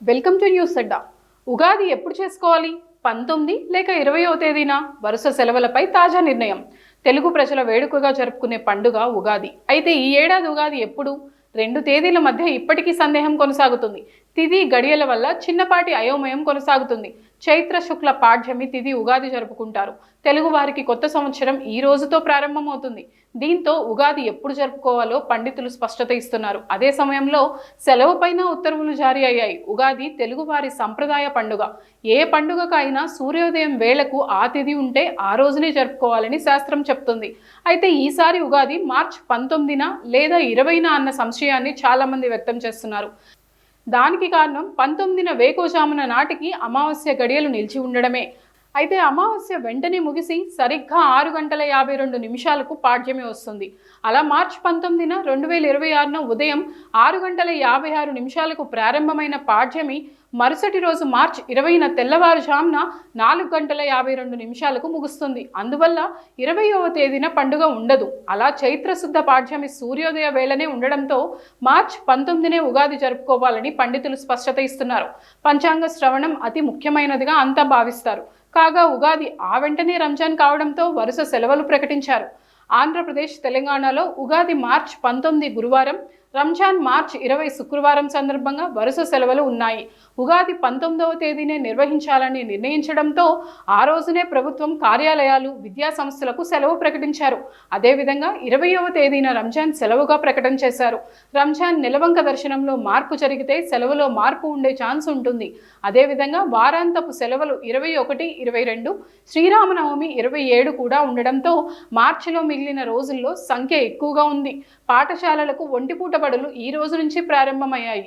Welcome to news అడ్డా. ఉగాది ఎప్పుడు చేసుకోవాలి? 19 లేక 20వ తేదీన? వరుస సెలవులపై తాజా నిర్ణయం. తెలుగు ప్రజల వేడుకగా జరుపుకునే పండుగ ఉగాది. అయితే ఈ ఏడాది ఉగాది ఎప్పుడు? 2 తేదీల మధ్య ఇప్పటికీ సందేహం కొనసాగుతుంది. తిథి గడియల వల్ల చిన్నపాటి అయోమయం కొనసాగుతుంది. చైత్ర శుక్ల పాడ్యమి తిథి ఉగాది జరుపుకుంటారు. తెలుగు వారికి కొత్త సంవత్సరం ఈ రోజుతో ప్రారంభమవుతుంది. దీంతో ఉగాది ఎప్పుడు జరుపుకోవాలో పండితులు స్పష్టత ఇస్తున్నారు. అదే సమయంలో సెలవు పైన ఉత్తర్వులు జారీ అయ్యాయి. ఉగాది తెలుగు వారి సంప్రదాయ పండుగ. ఏ పండుగకైనా సూర్యోదయం వేళకు ఆ తిథి ఉంటే ఆ రోజునే జరుపుకోవాలని శాస్త్రం చెప్తుంది. అయితే ఈసారి ఉగాది మార్చి 19న లేదా 20న అన్న సంశయాన్ని చాలా మంది వ్యక్తం చేస్తున్నారు. దానికి కారణం 19న వేకోజామున నాటికి అమావాస్య గడియలు నిలిచి ఉండడమే. అయితే అమావాస్య వెంటనే ముగిసి సరిగ్గా 6:52 పాడ్యమి వస్తుంది. అలా మార్చి 19న 2026న ఉదయం 6:56 ప్రారంభమైన పాడ్యమి మరుసటి రోజు మార్చి 20న తెల్లవారుజామున 4:52 ముగుస్తుంది. అందువల్ల 20వ తేదీన పండుగ ఉండదు. అలా చైత్రశుద్ధ పాడ్యమి సూర్యోదయ వేళనే ఉండడంతో మార్చి 19నే ఉగాది జరుపుకోవాలని పండితులు స్పష్టత ఇస్తున్నారు. పంచాంగ శ్రవణం అతి ముఖ్యమైనదిగా అంతా భావిస్తారు. కాగా ఉగాది ఆ వెంటనే రంజాన్ కావడంతో వరుస సెలవులు ప్రకటించారు. ఆంధ్రప్రదేశ్, తెలంగాణలో ఉగాది మార్చి 19 గురువారం, రంజాన్ మార్చి 20 శుక్రవారం సందర్భంగా వరుస సెలవులు ఉన్నాయి. ఉగాది 19వ తేదీనే నిర్వహించాలని నిర్ణయించడంతో ఆ రోజునే ప్రభుత్వం కార్యాలయాలు, విద్యా సంస్థలకు సెలవు ప్రకటించారు. అదేవిధంగా 20వ తేదీన రంజాన్ సెలవుగా ప్రకటన చేశారు. రంజాన్ నిలవంక దర్శనంలో మార్పు జరిగితే సెలవులో మార్పు ఉండే ఛాన్స్ ఉంటుంది. అదేవిధంగా వారాంతపు సెలవులు 21, 22, శ్రీరామనవమి 27 కూడా ఉండడంతో మార్చిలో మిగిలిన రోజుల్లో సంఖ్య ఎక్కువగా ఉంది. పాఠశాలలకు ఒంటిపూట బడులు ఈ రోజు నుంచి ప్రారంభమయ్యాయి.